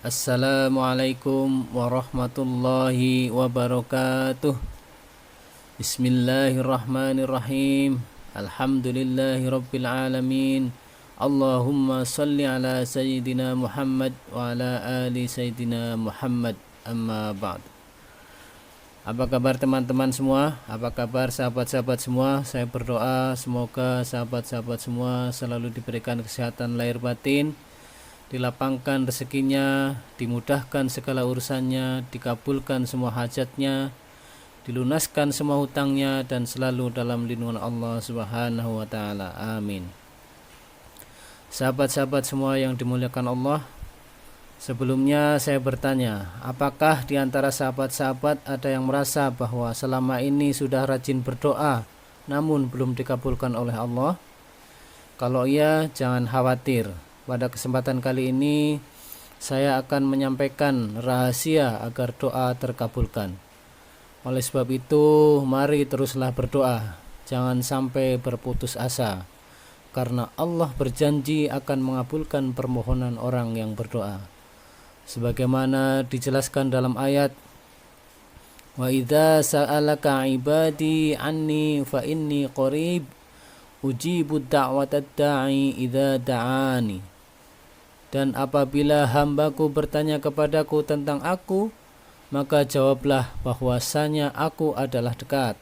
Assalamualaikum warahmatullahi wabarakatuh. Bismillahirrahmanirrahim. Alhamdulillahi rabbil alamin. Allahumma salli ala sayyidina Muhammad wa ala ali sayyidina Muhammad. Amma ba'd. Apa kabar teman-teman semua? Apa kabar sahabat-sahabat semua? Saya berdoa semoga sahabat-sahabat semua selalu diberikan kesehatan lahir batin, dilapangkan rezekinya, dimudahkan segala urusannya, dikabulkan semua hajatnya, dilunaskan semua hutangnya, dan selalu dalam lindungan Allah Subhanahu wa ta'ala. Amin. Sahabat-sahabat semua yang dimuliakan Allah, sebelumnya saya bertanya, apakah di antara sahabat-sahabat ada yang merasa bahwa selama ini sudah rajin berdoa namun belum dikabulkan oleh Allah? Kalau iya, jangan khawatir. Pada kesempatan kali ini saya akan menyampaikan rahasia agar doa terkabulkan. Oleh sebab itu, mari teruslah berdoa. Jangan sampai berputus asa, karena Allah berjanji akan mengabulkan permohonan orang yang berdoa. Sebagaimana dijelaskan dalam ayat, "Wa idza sa'alaka 'ibadi 'anni fa inni qarib ujibu da'watad da'i idza da'ani." Dan apabila hambaku bertanya kepadaku tentang aku, maka jawablah bahwasanya aku adalah dekat.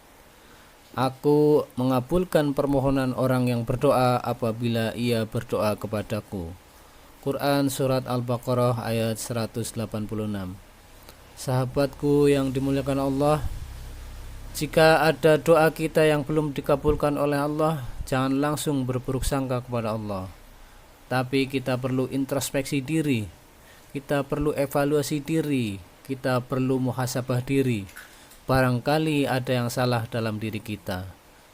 Aku mengabulkan permohonan orang yang berdoa apabila ia berdoa kepadaku. Quran Surat Al-Baqarah ayat 186. Sahabatku yang dimuliakan Allah, jika ada doa kita yang belum dikabulkan oleh Allah, jangan langsung berburuk sangka kepada Allah. Tapi kita perlu introspeksi diri, kita perlu evaluasi diri, kita perlu muhasabah diri. Barangkali ada yang salah dalam diri kita.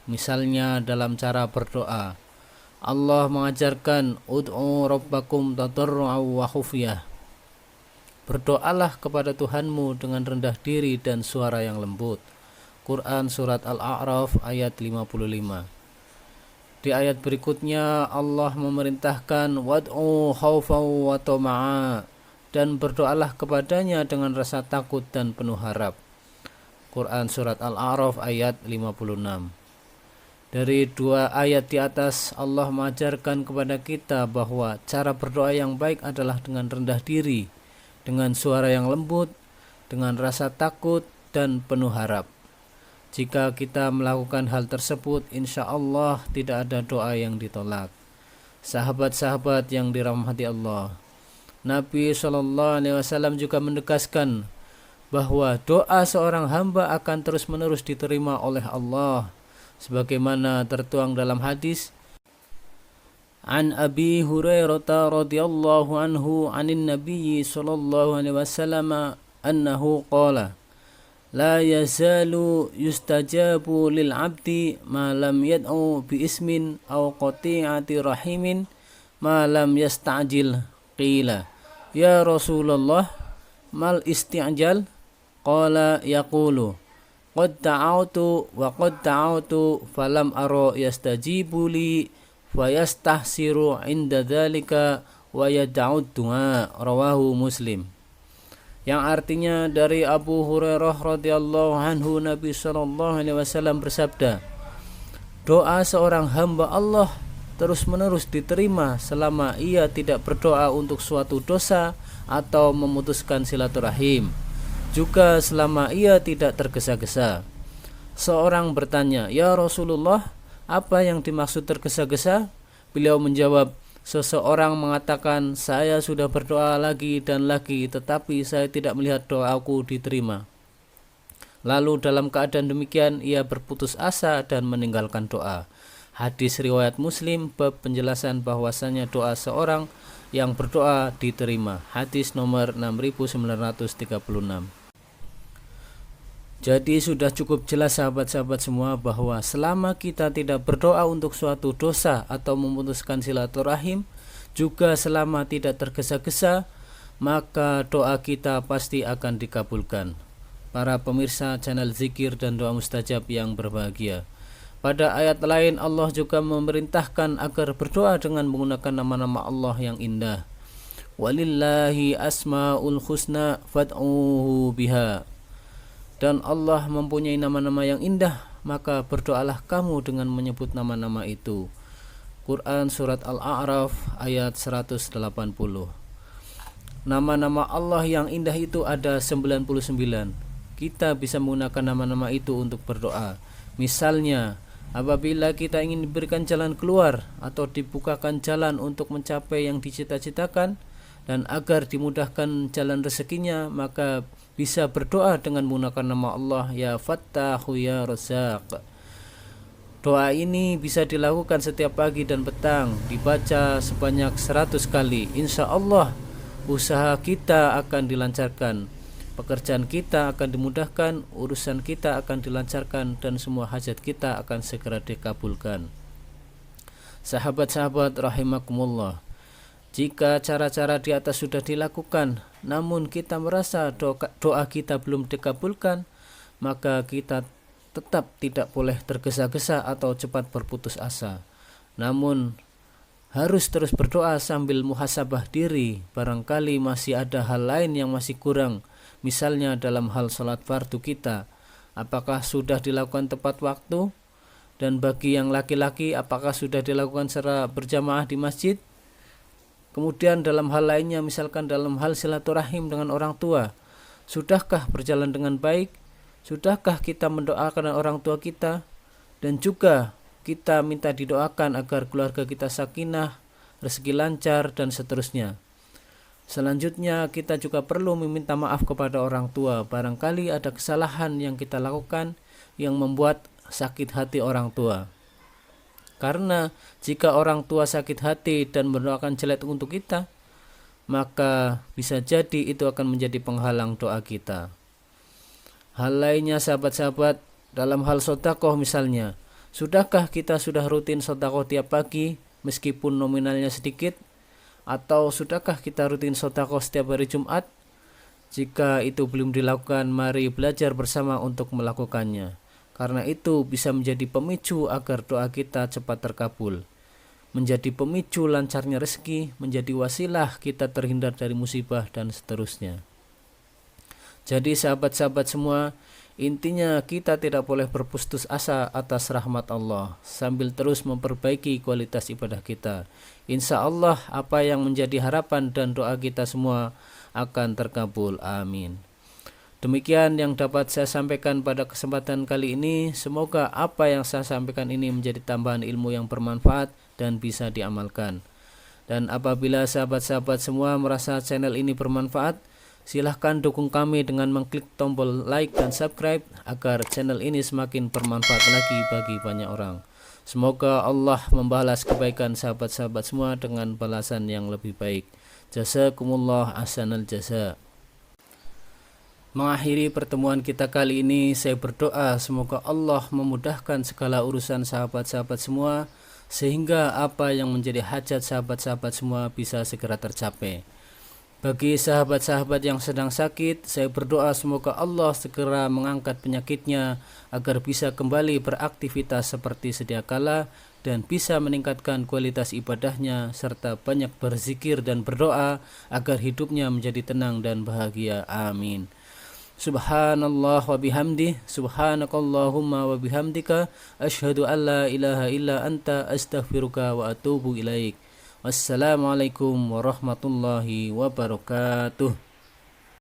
Misalnya dalam cara berdoa. Allah mengajarkan ud'u rabbakum tadarru'an wa khufyah. Berdoalah kepada Tuhanmu dengan rendah diri dan suara yang lembut. Quran Surat Al-A'raf ayat 55. Di ayat berikutnya Allah memerintahkan wad'u khaufan wa tama'a, dan berdoalah kepadanya dengan rasa takut dan penuh harap. Quran Surat Al-A'raf ayat 56. Dari dua ayat di atas Allah mengajarkan kepada kita bahwa cara berdoa yang baik adalah dengan rendah diri, dengan suara yang lembut, dengan rasa takut dan penuh harap. Jika kita melakukan hal tersebut, insya Allah tidak ada doa yang ditolak. Sahabat-sahabat yang dirahmati Allah, Nabi SAW juga menegaskan bahwa doa seorang hamba akan terus-menerus diterima oleh Allah, sebagaimana tertuang dalam hadis An Abi Hurairah radhiyallahu anhu anin Nabi sallallahu alaihi wasallam annahu qala La yazalu yustajabu lil abdi ma lam yad'u bi ismin aw qati'ati rahimin ma lam yasta'jil. Qila ya Rasulullah mal isti'jal? Qala yaqulu qad da'awtu wa qad da'awtu falam ara yastajibu li fayastahsiru inda dhalika wa yad'u du'a. Rawahu Muslim. Yang artinya dari Abu Hurairah radhiyallahu anhu, Nabi sallallahu alaihi wasallam bersabda, doa seorang hamba Allah terus-menerus diterima selama ia tidak berdoa untuk suatu dosa atau memutuskan silaturahim, juga selama ia tidak tergesa-gesa. Seorang bertanya, "Ya Rasulullah, apa yang dimaksud tergesa-gesa?" Beliau menjawab, seseorang mengatakan, "Saya sudah berdoa lagi dan lagi, tetapi saya tidak melihat doaku diterima." Lalu dalam keadaan demikian, ia berputus asa dan meninggalkan doa. Hadis riwayat Muslim, bab penjelasan bahwasanya doa seorang yang berdoa diterima. Hadis nomor 6936. Jadi sudah cukup jelas sahabat-sahabat semua bahwa selama kita tidak berdoa untuk suatu dosa atau memutuskan silaturahim, juga selama tidak tergesa-gesa, maka doa kita pasti akan dikabulkan. Para pemirsa channel Zikir dan Doa Mustajab yang berbahagia, pada ayat lain Allah juga memerintahkan agar berdoa dengan menggunakan nama-nama Allah yang indah. Walillahi asmaul husna fad'uhu biha. Dan Allah mempunyai nama-nama yang indah, maka berdoalah kamu dengan menyebut nama-nama itu. Quran surat Al-A'raf ayat 180. Nama-nama Allah yang indah itu ada 99. Kita bisa menggunakan nama-nama itu untuk berdoa. Misalnya, apabila kita ingin diberikan jalan keluar atau dibukakan jalan untuk mencapai yang dicita-citakan, dan agar dimudahkan jalan rezekinya, maka bisa berdoa dengan menggunakan nama Allah, ya Fattahu ya Razzaq. Doa ini bisa dilakukan setiap pagi dan petang, dibaca sebanyak 100 kali. Insya Allah usaha kita akan dilancarkan, pekerjaan kita akan dimudahkan, urusan kita akan dilancarkan, dan semua hajat kita akan segera dikabulkan. Sahabat-sahabat rahimakumullah, jika cara-cara di atas sudah dilakukan, namun kita merasa doa kita belum dikabulkan, maka kita tetap tidak boleh tergesa-gesa atau cepat berputus asa. Namun harus terus berdoa sambil muhasabah diri, barangkali masih ada hal lain yang masih kurang. Misalnya dalam hal sholat fardu kita, apakah sudah dilakukan tepat waktu? Dan bagi yang laki-laki, apakah sudah dilakukan secara berjamaah di masjid? Kemudian dalam hal lainnya, misalkan dalam hal silaturahim dengan orang tua, sudahkah berjalan dengan baik? Sudahkah kita mendoakan orang tua kita? Dan juga kita minta didoakan agar keluarga kita sakinah, rezeki lancar, dan seterusnya. Selanjutnya kita juga perlu meminta maaf kepada orang tua. Barangkali ada kesalahan yang kita lakukan yang membuat sakit hati orang tua. Karena jika orang tua sakit hati dan mendoakan jelek untuk kita, maka bisa jadi itu akan menjadi penghalang doa kita. Hal lainnya sahabat-sahabat, dalam hal sedekah misalnya, sudahkah kita sudah rutin sedekah tiap pagi meskipun nominalnya sedikit? Atau sudahkah kita rutin sedekah setiap hari Jumat? Jika itu belum dilakukan, mari belajar bersama untuk melakukannya. Karena itu bisa menjadi pemicu agar doa kita cepat terkabul, menjadi pemicu lancarnya rezeki, menjadi wasilah kita terhindar dari musibah, dan seterusnya. Jadi sahabat-sahabat semua, intinya kita tidak boleh berputus asa atas rahmat Allah, sambil terus memperbaiki kualitas ibadah kita. Insya Allah apa yang menjadi harapan dan doa kita semua akan terkabul. Amin. Demikian yang dapat saya sampaikan pada kesempatan kali ini. Semoga apa yang saya sampaikan ini menjadi tambahan ilmu yang bermanfaat dan bisa diamalkan. Dan apabila sahabat-sahabat semua merasa channel ini bermanfaat, silahkan dukung kami dengan mengklik tombol like dan subscribe agar channel ini semakin bermanfaat lagi bagi banyak orang. Semoga Allah membalas kebaikan sahabat-sahabat semua dengan balasan yang lebih baik. Jazakumullah ahsanal jaza. Mengakhiri pertemuan kita kali ini, saya berdoa semoga Allah memudahkan segala urusan sahabat-sahabat semua, sehingga apa yang menjadi hajat sahabat-sahabat semua bisa segera tercapai. Bagi sahabat-sahabat yang sedang sakit, saya berdoa semoga Allah segera mengangkat penyakitnya agar bisa kembali beraktivitas seperti sedia kala dan bisa meningkatkan kualitas ibadahnya serta banyak berzikir dan berdoa agar hidupnya menjadi tenang dan bahagia. Amin. Subhanallah wa bihamdih, subhanakallahumma wa bihamdika, asyhadu an la ilaha illa anta, astaghfiruka wa atubu ilaik. Wassalamualaikum warahmatullahi wabarakatuh.